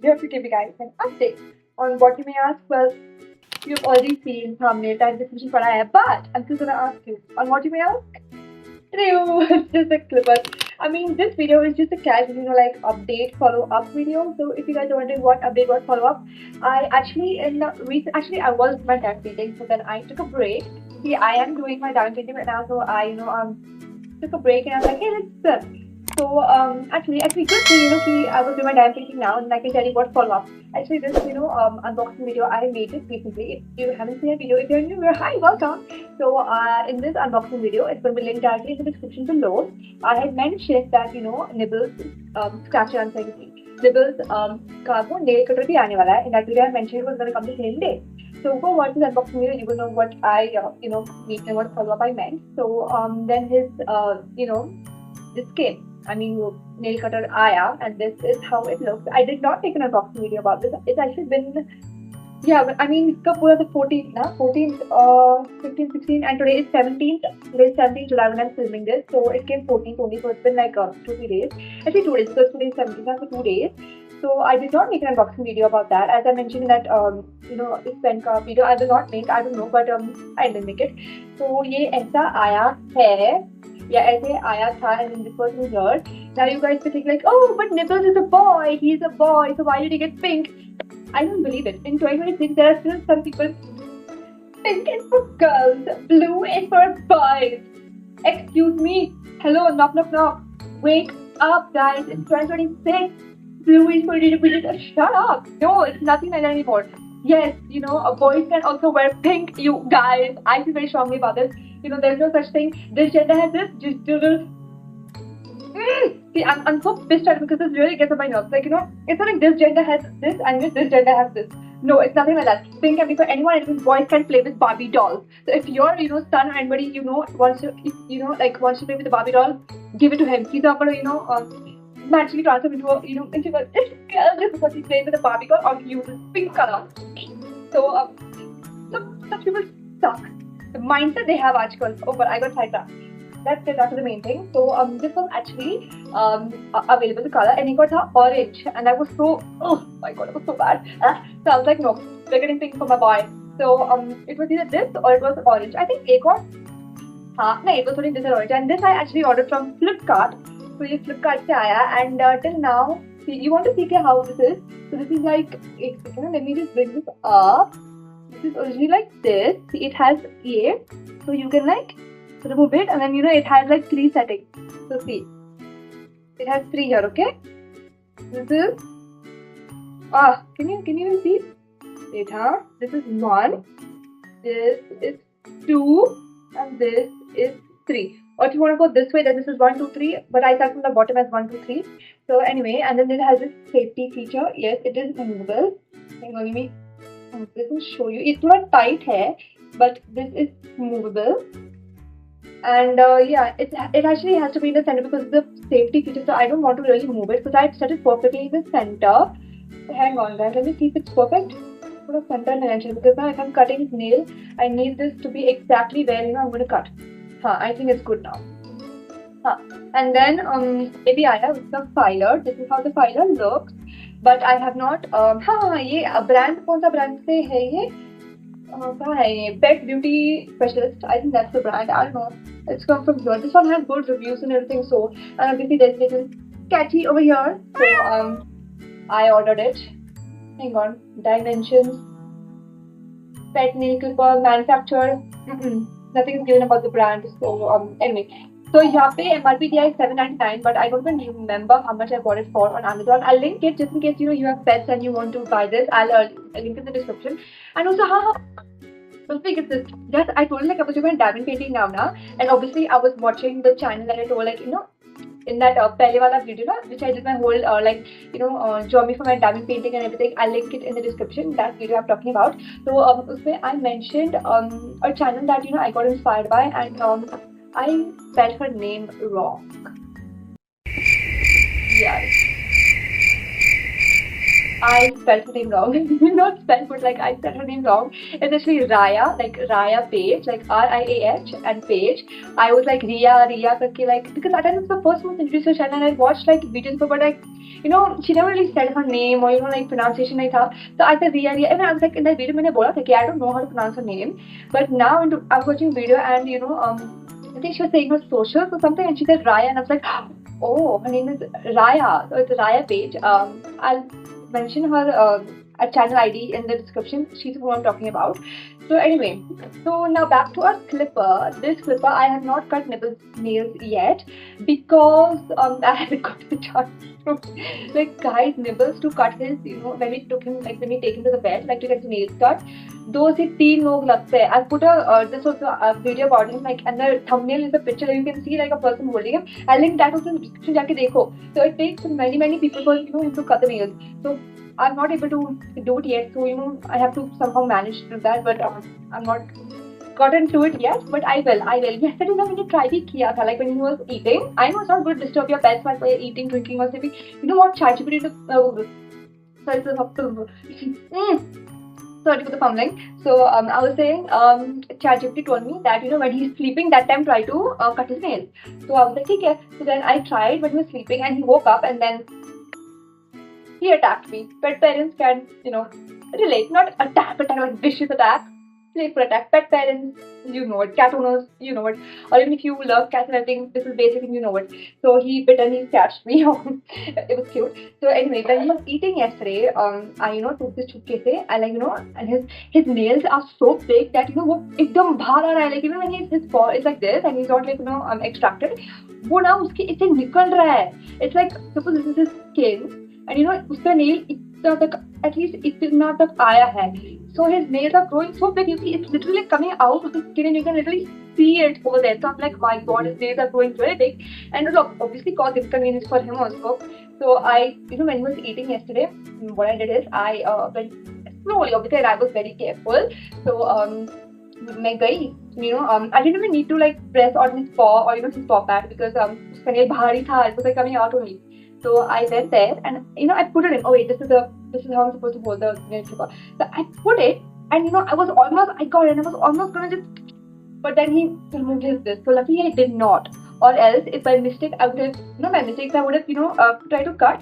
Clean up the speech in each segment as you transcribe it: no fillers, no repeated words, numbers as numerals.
we have to give you guys an update on what you may ask. Well, you've already seen thumbnail and description for I, but I'm still gonna ask you on what you may ask. It's just a clipper. I mean, this video is just a casual, like update follow-up video. So if you guys are wondering what update, what follow-up, I actually I was my diamond painting, so then I took a break. See, I am doing my diamond painting right now, so I took a break and I was like, hey, let's film. So actually good thing, see, I was doing my diamond painting now, and I can tell you what follow-up. Actually, this unboxing video I made it recently. If you haven't seen a video, if you're new, hi, welcome. So in this unboxing video, it's going to be linked directly in the description below. I had mentioned that Nibbles scratcher and Nibbles का वो nail cutter भी आने वाला है. In that video, I mentioned it was going to come the same day. So go watch this unboxing video. You will know what I mean and what follow up I meant. So then his this came. I mean, nail cutter आया, and this is how it looks. I did not make an unboxing video about this. It's actually been, yeah, I mean, इसका पूरा the 14th ना, 14th, 15th, 16th, and today is 17th. Today is 17th July when I'm filming this. So it came 14th only, so it's been like 2-3 days. Actually 2 days, because today is 17th, so 2 days. So I did not make an unboxing video about that. As I mentioned in that इस pen का video I will not make. I don't know, but I didn't make it. So ये ऐसा आया है. Yeah, ऐसे आया था, and this was here. Now you guys may think like, oh, but Nibbles is a boy. He's a boy, so why did he get pink? I don't believe it. In 2026, there are still some people. Pink is for girls, blue is for boys. Excuse me. Hello, knock, knock, knock. Wake up, guys. It's 2026. Blue is for little bit. Shut up. No, it's nothing like that anymore. Yes, boys can also wear pink. You guys, I feel very strongly about this. There's no such thing. This gender has this. Just do this. See, I'm so pissed at it because this really gets on my nerves. Like, it's not like this gender has this and this gender has this. No, it's nothing like that. Pink can be for anyone. Even boys can play with Barbie dolls. So if your, son or anybody, wants to, wants to play with the Barbie doll, give it to him. He's not gonna, magically transform into a, into a girl just because he's playing with a Barbie doll or he uses pink color. So, such people suck. The mindset they have आजकल. Oh, but I got sidetracked. Let's get back to the main thing. So this was actually available the color, and it got orange, and I was so, oh my god, it was so bad. So I was like, no, we're getting pink for my boy. So it was either this or it was orange. I think एक और no, it was only this and orange, and this I actually ordered from Flipkart. So ये Flipkart से आया, and till now, see, you want to see how this is. So this is like, let me just bring this up. This is originally like this. See, it has A, so you can remove it, and then it has like 3 settings. So see, it has 3 here. Okay, this is can you even see? Wait, this is 1, this is 2, and this is 3. Or if you want to go this way, then this is 1, 2, 3. But I start from the bottom as 1, 2, 3. So anyway, and then it has this safety feature. Yes, it is movable. Hang on, let me show you. It's not tight hair, but this is movable. And yeah, it actually has to be in the center because of the safety feature. So I don't want to really move it because I set it perfectly in the center. So hang on, guys. Let me see if it's perfect. Put a center and actually, because now if I'm cutting his nail, I need this to be exactly where I'm going to cut. I think it's good now. And then maybe I have the filer. This is how the filer looks. But I have not. ये brand कौन सा brand से है ये? कहाँ है ये? Pet Beauty Specialist. I think that's the brand. I don't know. It's come from here. This one has good reviews and everything. So and obviously there's little catchy over here. So I ordered it. Hang on. Dimensions. Pet nail clipper manufacturer. Nothing is given about the brand. So anyway. So यहाँ पे MRP दिया है $7.99, but I don't even remember how much I bought it for on Amazon. I'll link it just in case you have pets and you want to buy this. I'll link in the description. And also, so speak of this. Yes, I told you I was doing diamond painting now, and obviously I was watching the channel that I told in that pehle wala video which I did my whole journey for my diamond painting and everything. I'll link it in the description. That video I'm talking about. So usme I mentioned a channel that I got inspired by, and I spelled her name wrong. Yes. I spelled her name wrong. Not spelled, but like I said her name wrong. It's actually Raya, like Raya Page, like RIAH and Page. I was like Ria, karke, like, because that time it was the first one introduced her channel and I watched like videos of her, but like, you know, she never really said her name or, you know, like pronunciation nahi tha. So I said Ria. And I was like, in that video, मैंने बोला था कि I don't know how to pronounce her name. But now I was watching video and, you know, I think she was saying her socials or something and she said Raya and I was like, oh, her name is Raya. So it's Raya Page. I'll mention her channel ID in the description. She's who I'm talking about. So anyway, so now back to our clipper. This clipper, I have not cut nails yet because I haven't got the chance. Like guys, Nibbles to cut his, you know, when we took him, like when we take him to the vet, like to get his nails cut. 2 से 3 लोग लगते हैं. I put this also a video about him, like, and the thumbnail is a picture. You can see like a person holding him. I'll link that also in the description. जाके देखो. So it takes many people for, you know, him to cut the nails. So I'm not able to do it yet. So, you know, I have to somehow manage to do that, but I'm not gotten to it yet, but I will. Yesterday ना मैंने try भी किया था, like when he was eating. I know it's not good to disturb your pets while they're eating, drinking or sleeping. You know what? ChatGPT sorry for the fumbling. So I was saying, ChatGPT told me that, you know, when he's sleeping, that time try to cut his nails. So I was like, okay. So then I tried when he was sleeping, and he woke up, and then he attacked me. Pet parents can, you know, relate. Not attack like vicious attack. Playful attack. Pet parents, you know it. Cat owners, you know it. Or even if you love cats and everything, this is basic and you know it. So he bit and he scratched me. It was cute. So anyway, when he was eating yesterday, I, you know, took this chupke se, and like, you know, and his nails are so big that, you know, वो एकदम बाहर आ रहा है. Like even when his paw is like this and he's not, like, you know, extracted, वो ना उसके इससे निकल रहा है. It's like, suppose this is his skin, and you know, उसका nail इतना तक, at least इतना तक आया है. So his nails are growing so big, you see, it's literally coming out of the skin and you can literally see it over there. So I'm like, my god, his nails are growing very big. And look, obviously cause inconvenience for him also. So I, you know, when he was eating yesterday, what I did is I went slowly, obviously I was very careful. So मैं गई, you know, I didn't even need to like press on his paw or, you know, his paw pad because उसका nail भारी था, it was like coming out only. So I went there and, you know, I put it in. Oh wait, this is how I'm supposed to hold the nail clipper. So I put it and, you know, I got it and I was almost gonna just, but then he removed his this. So luckily I did not. Or else if by mistake I would have, you know, by mistake I would have, you know, tried to cut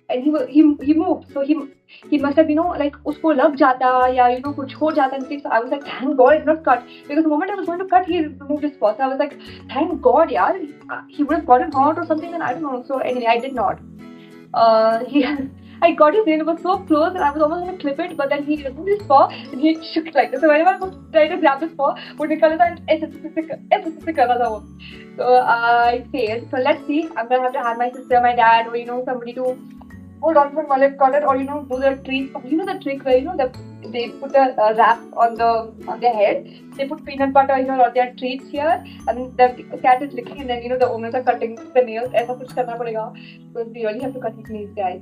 and he moved. So he must have, you know, like उसको लग जाता या, you know, कुछ हो जाता. So I was like, thank God it's not cut, because the moment I was going to cut, he removed his paw. So I was like, thank God, yeah, he would have gotten hurt or something, and I don't know. So anyway, I did not. I got his nail, it was so close, and I was almost going to clip it, but then he removed his paw and he shook like this. So whenever I was trying to grab his paw, वो निकल था and ऐसे कर रहा था वो. So I failed. So let's see. I'm gonna have to have my sister, my dad, or, you know, somebody to hold on for my cut it, or, you know, do the treat. You know the trick where, you know, they put a wrap on their head. They put peanut butter, you know, or their treats here, and the cat is licking, and then, you know, the owners are cutting the nails. ऐसा कुछ करना पड़ेगा. So we really have to cut his nails, guys.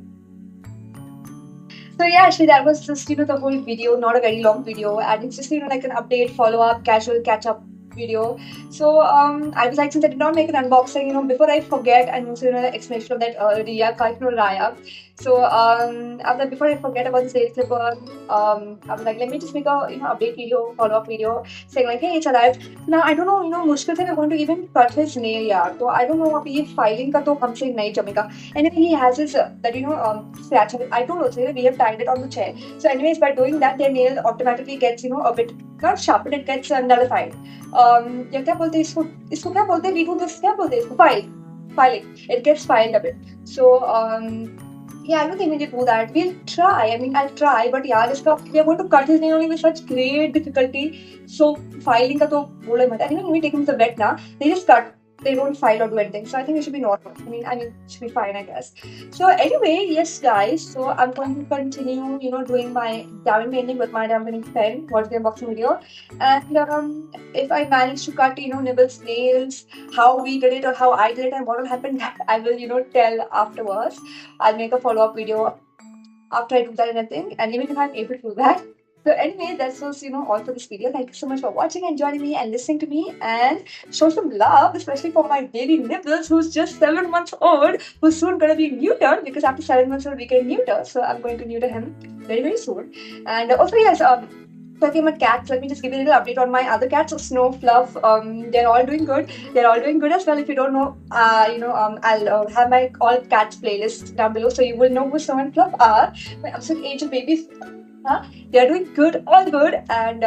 So yeah, actually that was just, you know, the whole video, not a very long video, and it's just, you know, like an update, follow up, casual catch up video. So I was like, since I did not make an unboxing, you know, before I forget, and also, you know, the explanation of that Raya. So I was like, before I forget about the nail clipper, I was like, let me just make a, you know, update video, follow up video, saying like, hey, it's arrived. Now I don't know, you know, मुश्किल से मैं going to even cut his nail यार. So I don't know, अभी ये filing का तो हमसे नहीं जमेगा. Anyway, he has his that, you know, scratch. I told also we have tied it on the chair. So anyways, by doing that, their nail automatically gets, you know, a bit not sharpened, it gets nullified. या क्या बोलते हैं इसको क्या बोलते हैं, we do this, क्या बोलते हैं इसको, filing, it gets filed a bit. So yeah, I don't think we can do that. We'll try. I mean, I'll try, but yeah, we are going to cut his nail only with such great difficulty. So filing का तो बोलो ही मत. Anyway, when we take him to the vet now, they just cut. They don't file or do anything. So I think it should be normal. I mean, it should be fine, I guess. So anyway, yes, guys. So I'm going to continue, you know, doing my diamond painting with my diamond painting pen. Watch the unboxing video. And if I manage to cut, you know, Nibbles' nails, how we did it or how I did it and what will happen, that I will, you know, tell afterwards. I'll make a follow-up video after I do that and everything. And even if I'm able to do that, So anyway, that's was all for this video. Thank you so much for watching and joining me and listening to me, and show some love, especially for my baby Nibbles, who's just 7 months old, who's soon gonna be neutered because after 7 months old we get neutered. So I'm going to neuter him very very soon. And also yes, talking about cats, let me just give you a little update on my other cats. So Snow, Fluff, they're all doing good. They're all doing good as well. If you don't know, I'll have my all cats playlist down below, so you will know who Snow and Fluff are. My absolute angel babies. Huh? They are doing good, all good. And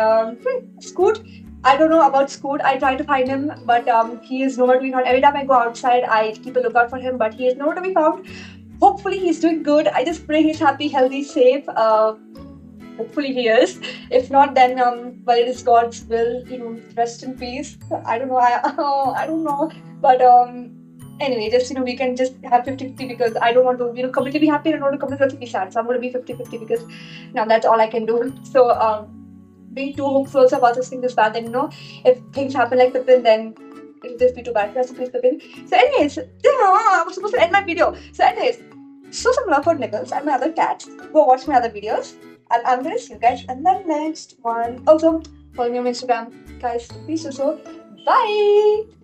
Scoot, I don't know about Scoot. I try to find him, but he is nowhere to be found. Every time I go outside, I keep a lookout for him, but he is nowhere to be found. Hopefully, he's doing good. I just pray he's happy, healthy, safe. Hopefully he is. If not, then well, it is God's will. Rest in peace. I don't know. I don't know. But anyway, just we can just have 50-50 because I don't want to completely be happy and I don't want to completely be sad. So I'm going to be 50-50 because now that's all I can do. So being too hopeful about this thing is bad. Then if things happen like Pippin, then it'll just be too bad. Rest in peace, Pippin. So anyways, I was supposed to end my video. So anyways, show some love for Nichols and my other cats. Go watch my other videos. And I'm gonna see you guys in the next one. Also, follow me on Instagram, guys. Please do so. Bye.